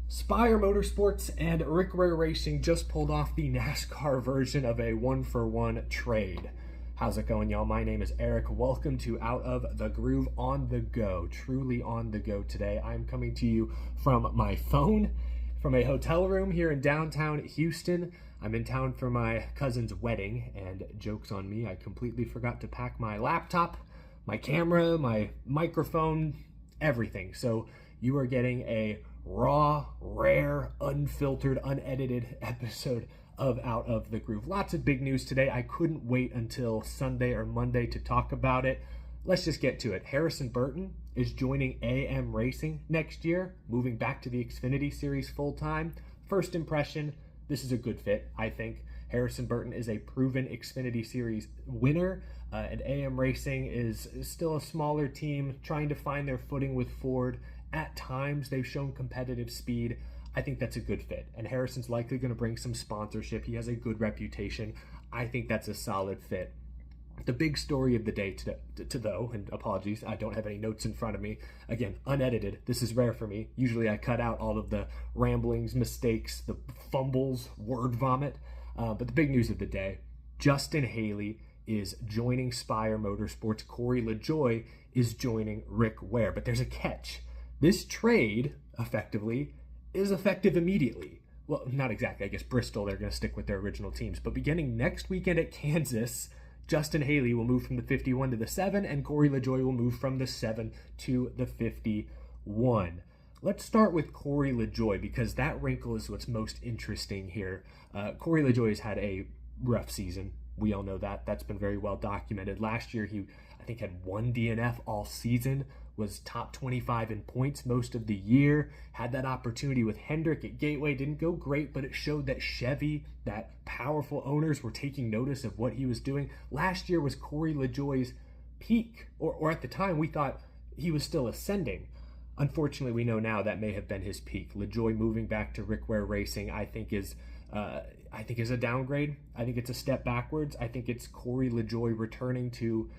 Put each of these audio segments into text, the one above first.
Spire Motorsports and Rick Ware Racing just pulled off the NASCAR version of a one-for-one trade. How's it going, y'all? My name is Eric. Welcome to Out of the Groove on the go. Truly on the go today. I'm coming to you from my phone, from a hotel room here in downtown Houston. I'm in town for my cousin's wedding, and joke's on me, I completely forgot to pack my laptop, my camera, my microphone, everything. So you are getting a raw, rare, unfiltered, unedited episode of Out of the Groove. Lots of big news today. I couldn't wait until Sunday or Monday to talk about it. Let's just get to it. Harrison Burton is joining AM Racing next year, moving back to the Xfinity Series full-time. First impression, this is a good fit, I think. Harrison Burton is a proven Xfinity Series winner, and AM Racing is still a smaller team trying to find their footing with Ford. At times, they've shown competitive speed. I think that's a good fit. And Harrison's likely going to bring some sponsorship. He has a good reputation. I think that's a solid fit. The big story of the day though, and apologies, I don't have any notes in front of me. Again, unedited. This is rare for me. Usually I cut out all of the ramblings, mistakes, the fumbles, word vomit. But the big news of the day, Justin Haley is joining Spire Motorsports. Corey LaJoie is joining Rick Ware. But there's a catch. This trade, effectively, is effective immediately. Well, not exactly. I guess Bristol, they're going to stick with their original teams. But beginning next weekend at Kansas, Justin Haley will move from the 51 to the 7, and Corey LaJoie will move from the 7 to the 51. Let's start with Corey LaJoie, because that wrinkle is what's most interesting here. Corey LaJoie has had a rough season. We all know that. That's been very well documented. Last year, he, I think, had one DNF all season, was top 25 in points most of the year, had that opportunity with Hendrick at Gateway, didn't go great, but it showed that Chevy, that powerful owners were taking notice of what he was doing. Last year was Corey LaJoie's peak, or at the time we thought he was still ascending. Unfortunately, we know now that may have been his peak. LaJoie moving back to Rick Ware Racing, I think is a downgrade. I think it's a step backwards. I think it's Corey LaJoie returning to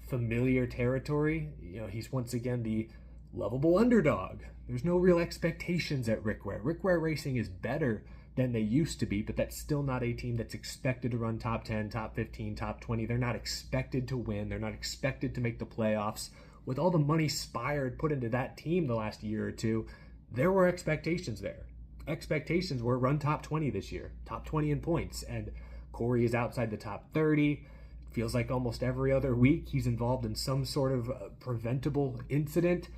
familiar territory. You know, he's once again the lovable underdog. There's no real expectations at Rick Ware. Rick Ware Racing is better than they used to be, but that's still not a team that's expected to run top 10, top 15, top 20. They're not expected to win. They're not expected to make the playoffs. With all the money Spire had put into that team the last year or two, there were expectations there. Expectations were run top 20 this year, top 20 in points, and Corey is outside the top 30. Feels like almost every other week he's involved in some sort of preventable incident.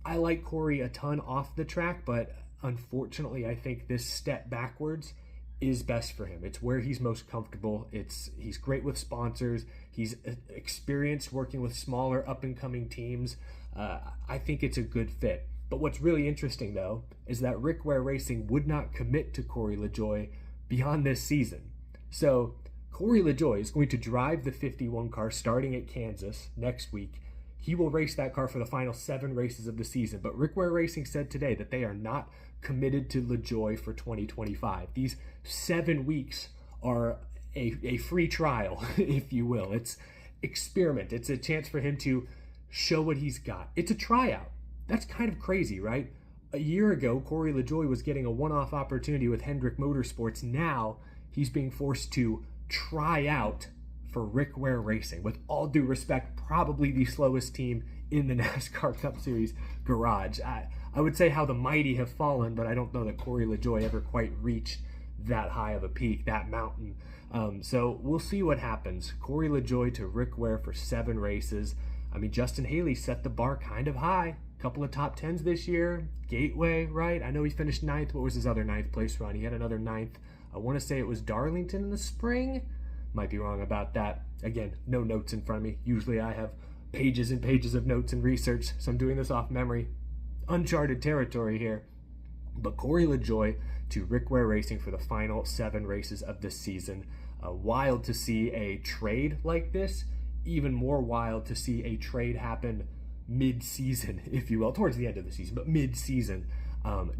I like Corey a ton off the track, but unfortunately I think this step backwards is best for him. It's where he's most comfortable. He's great with sponsors. He's experienced working with smaller up-and-coming teams. I think it's a good fit. But what's really interesting, though, is that Rick Ware Racing would not commit to Corey LaJoie beyond this season. So Corey LaJoie is going to drive the 51 car starting at Kansas next week. He will race that car for the final 7 races of the season. But Rick Ware Racing said today that they are not committed to LaJoie for 2025. These 7 weeks are a free trial, if you will. It's experiment. It's a chance for him to show what he's got. It's a tryout. That's kind of crazy, right? A year ago, Corey LaJoie was getting a one-off opportunity with Hendrick Motorsports. Now he's being forced to try out for Rick Ware Racing. With all due respect, probably the slowest team in the NASCAR Cup Series garage. I would say how the mighty have fallen, but I don't know that Corey LaJoie ever quite reached that high of a peak, that mountain. So we'll see what happens. Corey LaJoie to Rick Ware for 7 races. I mean, Justin Haley set the bar kind of high. Couple of top 10s this year. Gateway, right? I know he finished 9th. What was his other 9th place run? He had another 9th. I want to say it was Darlington in the spring. Might be wrong about that. Again, no notes in front of me. Usually I have pages and pages of notes and research, so I'm doing this off memory. Uncharted territory here. But Corey LaJoie to Rick Ware Racing for the final 7 races of this season. Wild to see a trade like this. Even more wild to see a trade happen mid-season, if you will, towards the end of the season, but mid-season.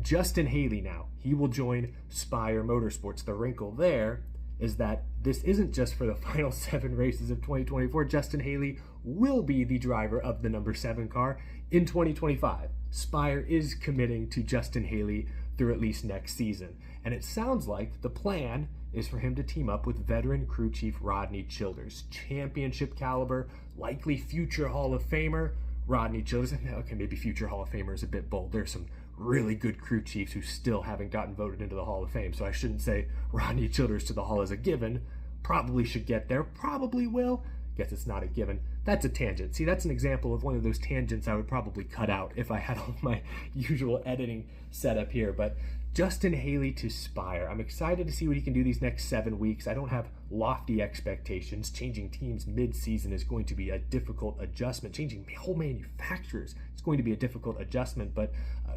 Justin Haley now, he will join Spire Motorsports. The wrinkle there is that this isn't just for the final 7 races of 2024. Justin Haley will be the driver of the number 7 car in 2025. Spire is committing to Justin Haley through at least next season. And it sounds like the plan is for him to team up with veteran crew chief Rodney Childers, championship caliber, likely future Hall of Famer Rodney Childers. Okay, maybe future Hall of Famer is a bit bold. There's some really good crew chiefs who still haven't gotten voted into the Hall of Fame, so I shouldn't say Rodney Childers to the Hall is a given. Probably should get there, probably will. Guess it's not a given. That's a tangent. See, that's an example of one of those tangents I would probably cut out if I had all my usual editing setup here. But Justin Haley to Spire. I'm excited to see what he can do these next 7 weeks. I don't have lofty expectations. Changing teams mid-season is going to be a difficult adjustment. Changing whole manufacturers is going to be a difficult adjustment. But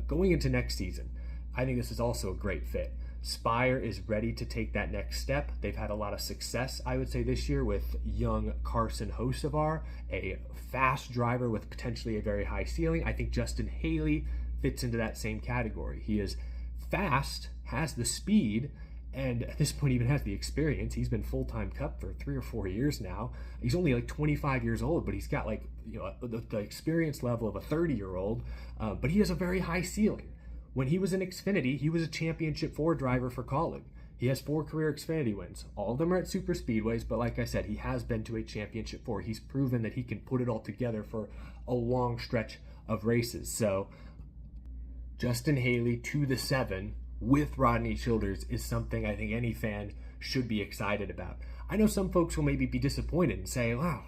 going into next season, I think this is also a great fit. Spire is ready to take that next step. They've had a lot of success, I would say, this year with young Carson Hocevar, a fast driver with potentially a very high ceiling. I think Justin Haley fits into that same category. He is fast, has the speed, and at this point even has the experience. He's been full-time Cup for 3 or 4 years now. He's only like 25 years old, but he's got like, the experience level of a 30-year-old, but he has a very high ceiling. When he was in Xfinity, he was a Championship 4 driver for Kaulig. He has 4 career Xfinity wins. All of them are at super speedways, but like I said, he has been to a Championship 4. He's proven that he can put it all together for a long stretch of races. So Justin Haley to the 7 with Rodney Childers is something I think any fan should be excited about. I know some folks will maybe be disappointed and say, wow,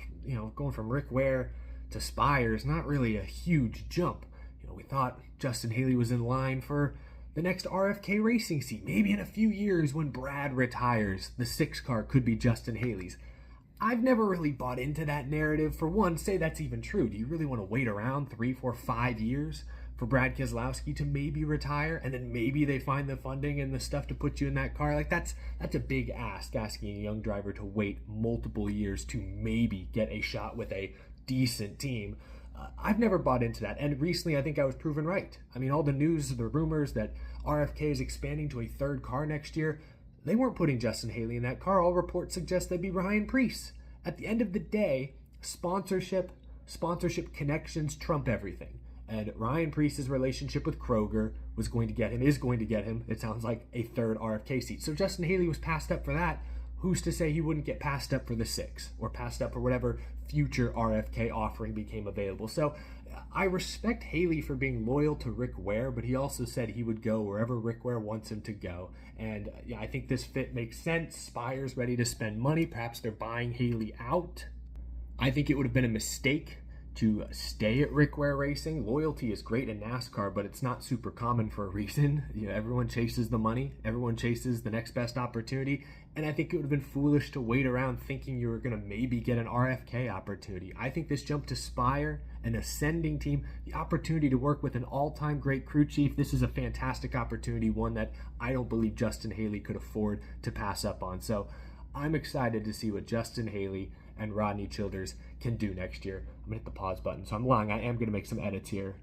going from Rick Ware to Spire is not really a huge jump. We thought Justin Haley was in line for the next RFK Racing seat. Maybe in a few years when Brad retires, the 6 car could be Justin Haley's. I've never really bought into that narrative. For one, say that's even true. Do you really want to wait around 3, 4, 5 years for Brad Keselowski to maybe retire, and then maybe they find the funding and the stuff to put you in that car? Like that's a big ask, asking a young driver to wait multiple years to maybe get a shot with a decent team. I've never bought into that, and recently I think I was proven right. I mean, all the news, the rumors that RFK is expanding to a 3rd car next year, they weren't putting Justin Haley in that car. All reports suggest they'd be Ryan Preece. At the end of the day, sponsorship connections trump everything. And Ryan Preece's relationship with Kroger is going to get him, it sounds like, a 3rd RFK seat. So Justin Haley was passed up for that. Who's to say he wouldn't get passed up for the 6 or passed up for whatever future RFK offering became available? So I respect Haley for being loyal to Rick Ware, but he also said he would go wherever Rick Ware wants him to go. And I think this fit makes sense. Spire's ready to spend money. Perhaps they're buying Haley out. I think it would have been a mistake to stay at Rick Ware Racing. Loyalty is great in NASCAR, but it's not super common for a reason. Everyone chases the money. Everyone chases the next best opportunity. And I think it would have been foolish to wait around thinking you were going to maybe get an RFK opportunity. I think this jump to Spire, an ascending team, the opportunity to work with an all-time great crew chief, this is a fantastic opportunity, one that I don't believe Justin Haley could afford to pass up on. So I'm excited to see what Justin Haley and Rodney Childers can do next year. I'm going to hit the pause button. So I'm lying. I am going to make some edits here.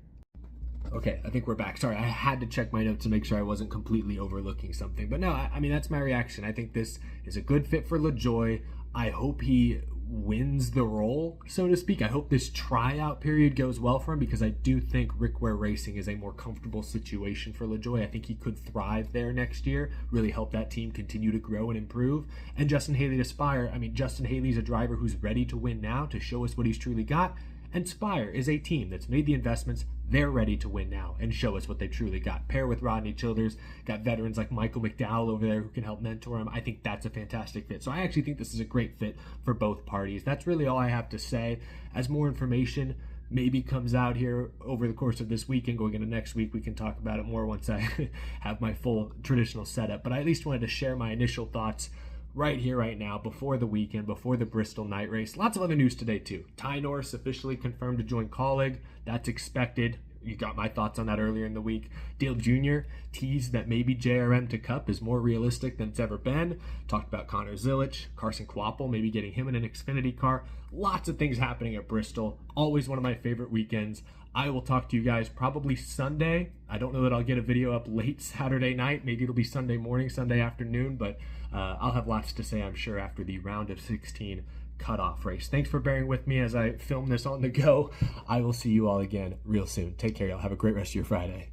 Okay, I think we're back. Sorry, I had to check my notes to make sure I wasn't completely overlooking something. But no, I mean, that's my reaction. I think this is a good fit for LaJoie. I hope he wins the role, so to speak. I hope this tryout period goes well for him, because I do think Rick Ware Racing is a more comfortable situation for LaJoie. I think he could thrive there next year, really help that team continue to grow and improve. And Justin Haley to Spire, I mean, Justin Haley's a driver who's ready to win now, to show us what he's truly got. And Spire is a team that's made the investments. They're ready to win now and show us what they truly got. Pair with Rodney Childers, got veterans like Michael McDowell over there who can help mentor him. I think that's a fantastic fit. So I actually think this is a great fit for both parties. That's really all I have to say. As more information maybe comes out here over the course of this week and going into next week, we can talk about it more once I have my full traditional setup. But I at least wanted to share my initial thoughts right here, right now, before the weekend, before the Bristol night race. Lots of other news today, too. Ty Norris officially confirmed to join Kaulig. That's expected. You got my thoughts on that earlier in the week. Dale Jr. teased that maybe JRM to Cup is more realistic than it's ever been. Talked about Connor Zilic, Carson Kvapil, maybe getting him in an Xfinity car. Lots of things happening at Bristol. Always one of my favorite weekends. I will talk to you guys probably Sunday. I don't know that I'll get a video up late Saturday night. Maybe it'll be Sunday morning, Sunday afternoon, but I'll have lots to say, I'm sure, after the round of 16 cutoff race. Thanks for bearing with me as I film this on the go. I will see you all again real soon. Take care, y'all. Have a great rest of your Friday.